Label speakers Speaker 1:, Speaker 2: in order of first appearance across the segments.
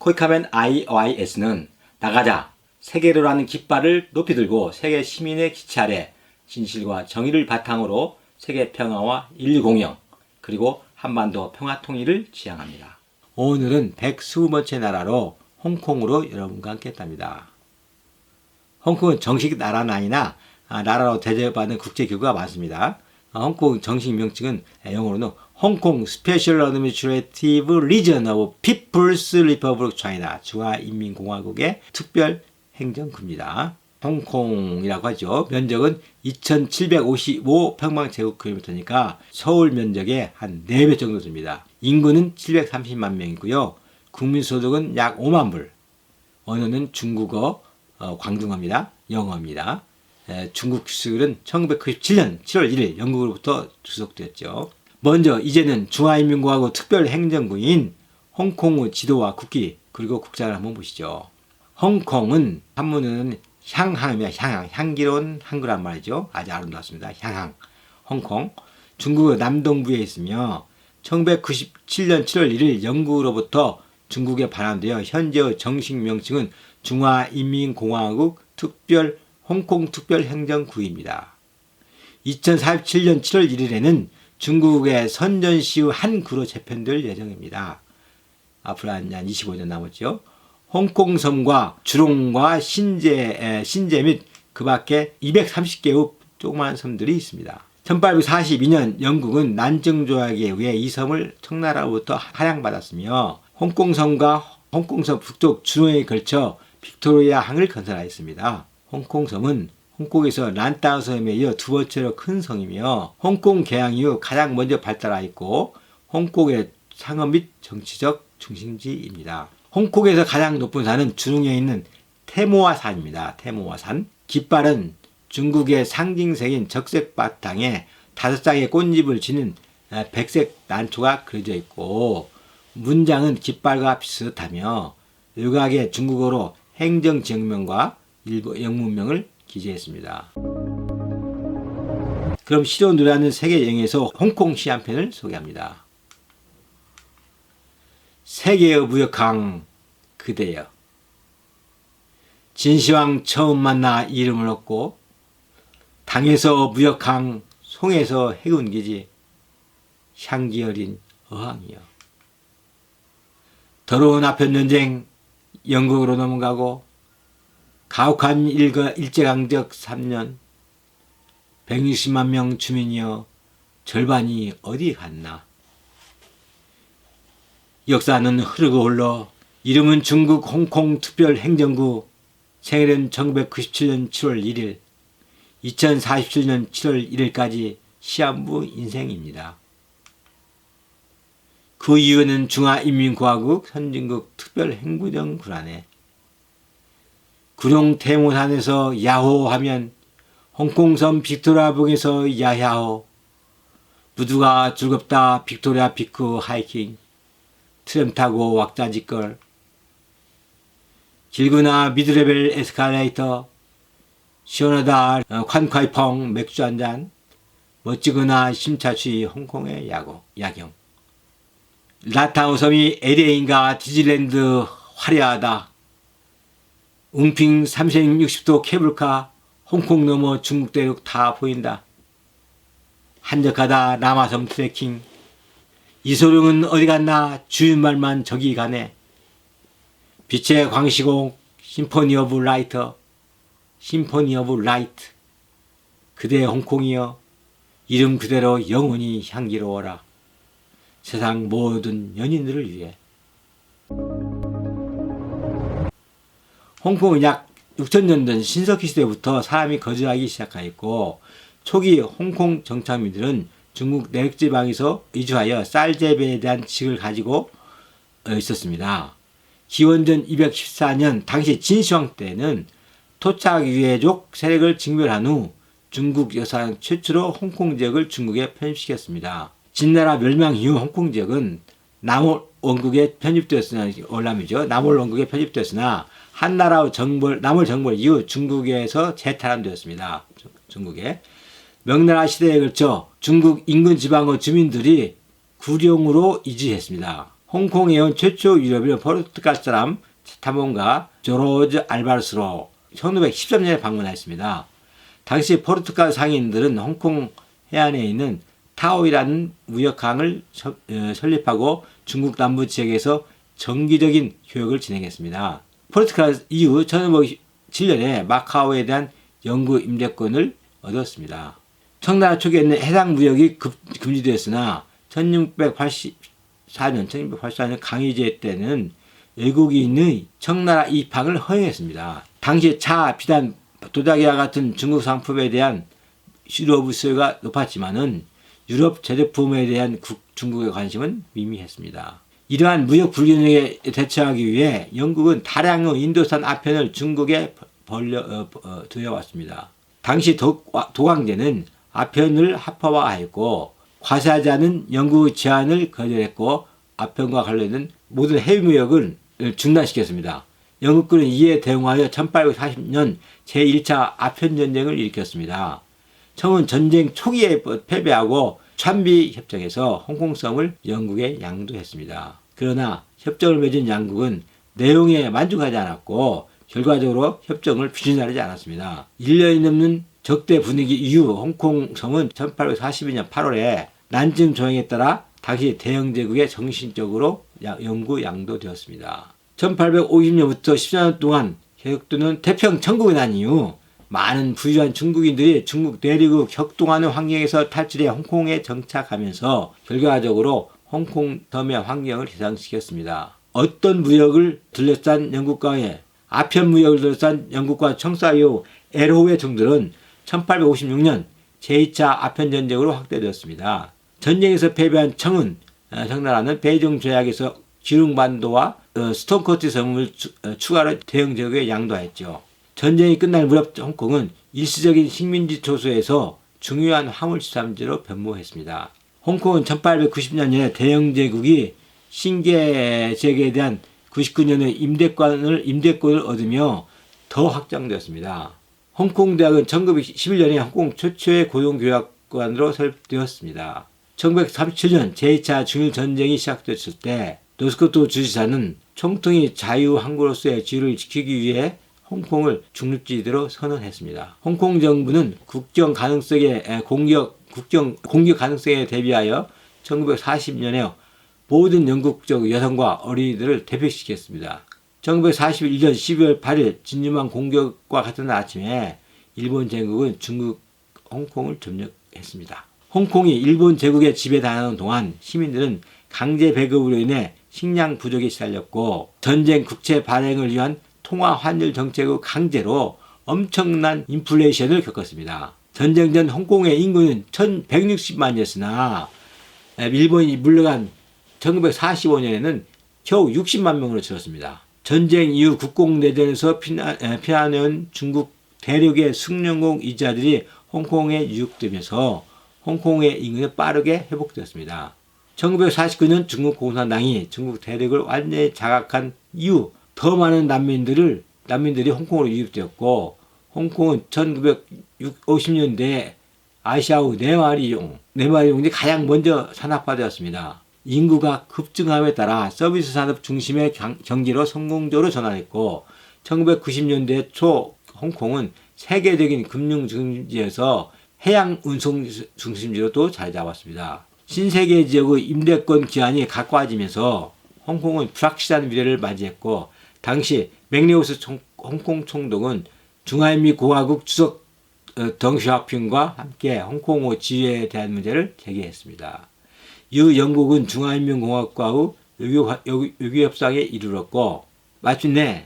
Speaker 1: 코이카멘 IOIS는 나가자, 세계로라는 깃발을 높이 들고 세계 시민의 기치 아래 진실과 정의를 바탕으로 세계 평화와 인류 공영, 그리고 한반도 평화 통일을 지향합니다. 오늘은 120번째 나라로 홍콩으로 여러분과 함께 했답니다. 홍콩은 정식 나라는 아니나 나라로 대접받는 국제기구가 많습니다. 홍콩 정식 명칭은 영어로는 홍콩 스페셜 어드미니스트레이티브 리전 오브 피플스 리퍼블릭 차이나 중화인민공화국의 특별 행정구입니다. 홍콩이라고 하죠. 면적은 2,755평방제곱킬로미터니까 서울 면적의 한 4배 정도 됩니다. 인구는 730만 명이고요. 국민소득은 약 5만 불. 언어는 중국어, 광둥어입니다. 영어입니다. 중국 수출은 1997년 7월 1일 영국으로부터 주속되었죠. 먼저 이제는 중화인민공화국 특별행정구인 홍콩의 지도와 국기 그리고 국장을 한번 보시죠. 홍콩은 한문은 향항입니다. 향기로운 한글한 말이죠. 아주 아름답습니다. 향항. 홍콩. 중국의 남동부에 있으며 1997년 7월 1일 영국으로부터 중국에 반환되어 현재의 정식 명칭은 중화인민공화국 홍콩 특별행정구입니다. 2047년 7월 1일에는 중국의 선전시 한 구로 재편될 예정입니다. 앞으로 한 25년 남았죠. 홍콩섬과 주롱과 신제 및 그 밖에 230개의 조그마한 섬들이 있습니다. 1842년 영국은 난징조약에 의해 이 섬을 청나라로부터 할양받았으며 홍콩섬과 홍콩섬 북쪽 주롱에 걸쳐 빅토리아 항을 건설하였습니다. 홍콩섬은 홍콩에서 란타우섬에 이어 두 번째로 큰 성이며 홍콩 개항 이후 가장 먼저 발달하였고 홍콩의 상업 및 정치적 중심지입니다. 홍콩에서 가장 높은 산은 주롱에 있는 태모아산입니다. 태모아산. 깃발은 중국의 상징색인 적색 바탕에 5쌍의 꽃잎을 지닌 백색 난초가 그려져 있고 문장은 깃발과 비슷하며 일각의 중국어로 행정지역명과 영문명을 기재했습니다. 그럼 시로 노래하는 세계 여행에서 홍콩시 한 편을 소개합니다. 세계의 무역항 그대여 진시황 처음 만나 이름을 얻고 당에서 무역항 송에서 해운기지 향기 어린 어항이여 더러운 아편 전쟁 영국으로 넘어가고 가혹한 일제강적 3년 160만 명 주민이여 절반이 어디 갔나. 역사는 흐르고 흘러 이름은 중국 홍콩 특별행정구 생일은 1997년 7월 1일 2047년 7월 1일까지 시한부 인생입니다. 그 이유는 중화인민공화국 선진국 특별행정구라네. 구룡 태모산에서 야호하면 홍콩섬 빅토리아봉에서 야야호 무드가 즐겁다 빅토리아 피크 하이킹 트램 타고 왁자지껄 길구나 미드레벨 에스컬레이터 시원하다 콴콰이펑 맥주 한잔 멋지구나 심차추이 홍콩의 야경 라타오 섬이 LA인가 디즈니랜드 화려하다 웅핑 360도 케이블카 홍콩 넘어 중국 대륙 다 보인다. 한적하다 남아섬 트레킹 이소룡은 어디 갔나 주인 말만 저기 가네. 빛의 광시곡 심포니 오브 라이트 그대의 홍콩이여 이름 그대로 영원히 향기로워라. 세상 모든 연인들을 위해. 홍콩은 약 6,000년 전 신석기 시대부터 사람이 거주하기 시작하였고 초기 홍콩 정착민들은 중국 내륙지방에서 이주하여 쌀 재배에 대한 지식을 가지고 있었습니다. 기원전 214년 당시 진시황 때는 토착 유해족 세력을 징별한 후 중국 역사상 최초로 홍콩 지역을 중국에 편입시켰습니다. 진나라 멸망 이후 홍콩 지역은 남월 원국에 편입되었으나 한나라 남월 정벌 이후 중국에서 재탈환되었습니다. 중국에 명나라 시대에 걸쳐 중국 인근 지방의 주민들이 구룡으로 이주했습니다. 홍콩에 온 최초 유럽인 포르투갈 사람 탐험가 조르주 알바르스로 1513년에 방문했습니다. 당시 포르투갈 상인들은 홍콩 해안에 있는 타오이라는 무역항을 설립하고 중국 남부 지역에서 정기적인 교역을 진행했습니다. 포르투갈 이후 1507년에 마카오에 대한 영구 임대권을 얻었습니다. 청나라 초기에는 해당 무역이 금지되었으나 1684년 강희제 때는 외국인의 청나라 입항을 허용했습니다. 당시 차, 비단, 도자기와 같은 중국 상품에 대한 유럽 수요가 높았지만은 유럽 제조품에 대한 중국의 관심은 미미했습니다. 이러한 무역 불균형에 대처하기 위해 영국은 다량의 인도산 아편을 중국에 들여왔습니다. 당시 도광제는 아편을 합법화하였고 과세하지 않은 영국의 제안을 거절했고 아편과 관련된 모든 해외 무역을 중단시켰습니다. 영국군은 이에 대응하여 1840년 제1차 아편전쟁을 일으켰습니다. 청은 전쟁 초기에 패배하고 찬비 협정에서 홍콩섬을 영국에 양도했습니다. 그러나 협정을 맺은 양국은 내용에 만족하지 않았고 결과적으로 협정을 비준하지 않았습니다. 1년이 넘는 적대 분위기 이후 홍콩섬은 1842년 8월에 난징 조약에 따라 당시 대영 제국에 정신적으로 영구 양도되었습니다. 1850년부터 14년 동안 계속되는 태평 천국이 난 이후 많은 부유한 중국인들이 중국 내륙의 격동하는 환경에서 탈출해 홍콩에 정착하면서 결과적으로 홍콩섬의 환경을 개선시켰습니다. 어떤 무역을 둘러싼 영국과의 아편 무역을 둘러싼 영국과 청사 이후 에르호의 종들은 1856년 제2차 아편전쟁으로 확대되었습니다. 전쟁에서 패배한 청나라는 베이종 조약에서 기룽반도와 스톤코트 섬을 추가로 대영 제국에 양도하였죠. 전쟁이 끝날 무렵 홍콩은 일시적인 식민지 초소에서 중요한 화물지삼지로 변모했습니다. 홍콩은 1890년에 대영 제국이 신계 지역에 대한 99년의 임대권을 얻으며 더 확장되었습니다. 홍콩 대학은 1911년에 홍콩 최초의 고등교육관으로 설립되었습니다. 1937년 제2차 중일전쟁이 시작됐을 때 노스코트 주지사는 총통이 자유항구로서의 지위를 지키기 위해 홍콩을 중립지대로 선언했습니다. 홍콩 정부는 국경 공격 가능성에 대비하여 1940년에 모든 영국적 여성과 어린이들을 대피시켰습니다. 1941년 12월 8일 진주만 공격과 같은 아침에 일본 제국은 중국 홍콩을 점령했습니다. 홍콩이 일본 제국의 지배 당하는 동안 시민들은 강제 배급으로 인해 식량 부족에 시달렸고 전쟁 국채 발행을 위한 통화 환율 정책의 강제로 엄청난 인플레이션을 겪었습니다. 전쟁 전 홍콩의 인구는 1160만이었으나 일본이 물러간 1945년에는 겨우 60만 명으로 줄었습니다. 전쟁 이후 국공내전에서 피난해온 중국 대륙의 숙련공 이자들이 홍콩에 유입되면서 홍콩의 인구는 빠르게 회복되었습니다. 1949년 중국 공산당이 중국 대륙을 완전히 장악한 이후 더 많은 난민들이 홍콩으로 유입되었고 홍콩은 1950년대에 아시아의 네 마리 용이 가장 먼저 산업화되었습니다. 인구가 급증함에 따라 서비스 산업 중심의 경제로 성공적으로 전환했고 1990년대 초 홍콩은 세계적인 금융 중심지에서 해양 운송 중심지로 또 자리 잡았습니다. 신세계 지역의 임대권 기한이 가까워지면서 홍콩은 불확실한 미래를 맞이했고 당시 맥리우스 홍콩 총독은 중화인민공화국 주석 덩시아핑과 함께 홍콩의 지위에 대한 문제를 제기했습니다. 이후 영국은 중화인민공화국과의 외교협상에 이르렀고 마침내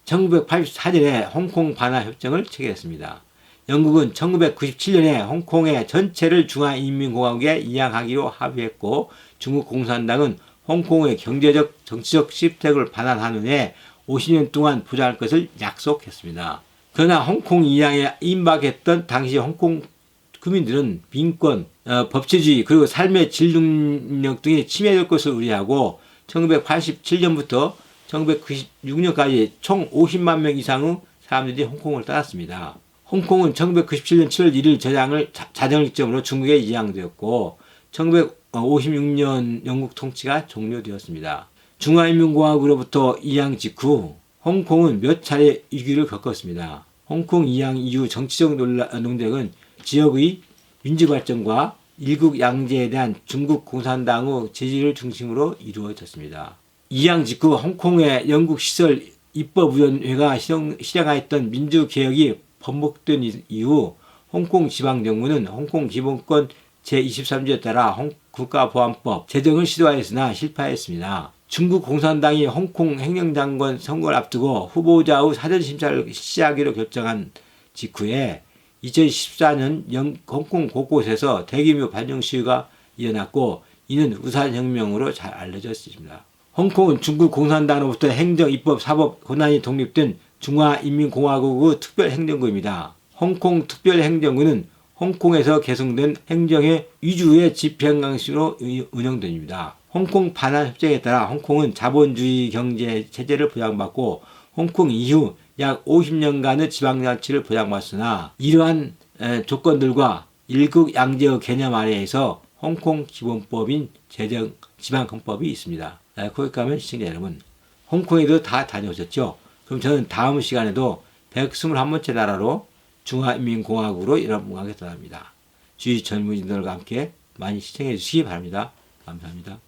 Speaker 1: 1984년에 홍콩 반환 협정을 체결했습니다. 영국은 1997년에 홍콩의 전체를 중화인민공화국에 이양하기로 합의했고 중국 공산당은 홍콩의 경제적 정치적 실택을 반환한 후에 50년 동안 보장할 것을 약속했습니다. 그러나 홍콩 이양에 임박했던 당시 홍콩 국민들은 민권, 법치주의 그리고 삶의 질 능력 등이 침해될 것을 우려하고 1987년부터 1996년까지 총 50만 명 이상의 사람들이 홍콩을 떠났습니다. 홍콩은 1997년 7월 1일 자정을 기점으로 중국에 이양되었고 1956년 영국 통치가 종료되었습니다. 중화인민공화국으로부터 이양 직후 홍콩은 몇 차례 위기를 겪었습니다. 홍콩 이양 이후 정치적 논쟁은 지역의 민주발전과 일국 양제에 대한 중국 공산당의 지지를 중심으로 이루어졌습니다. 이양 직후 홍콩의 영국 시설 입법위원회가 실행하였던 민주개혁이 번복된 이후 홍콩 지방정부는 홍콩 기본권 제23조에 따라 국가보안법 제정을 시도하였으나 실패하였습니다. 중국 공산당이 홍콩 행정장관 선거를 앞두고 후보자의 사전심사를 시작하기로 결정한 직후에 2014년 홍콩 곳곳에서 대규모 반정 시위가 일어났고 이는 우산혁명으로 잘 알려져 있습니다. 홍콩은 중국 공산당으로부터 행정, 입법, 사법 권한이 독립된 중화인민공화국의 특별행정구입니다. 홍콩 특별행정구는 홍콩에서 개성된 행정의 위주의 집행방식으로 운영됩니다. 홍콩 반환협정에 따라 홍콩은 자본주의 경제 체제를 보장받고 홍콩 이후 약 50년간의 지방자치를 보장받았으나 이러한 조건들과 일국 양제의 개념 아래에서 홍콩 기본법인 제정 지방헌법이 있습니다. 거기 가면 시청자 여러분, 홍콩에도 다 다녀오셨죠? 그럼 저는 다음 시간에도 121번째 나라로 중화인민공화국으로 여러분과 함께 떠납니다. 주위 젊은이들과 함께 많이 시청해 주시기 바랍니다. 감사합니다.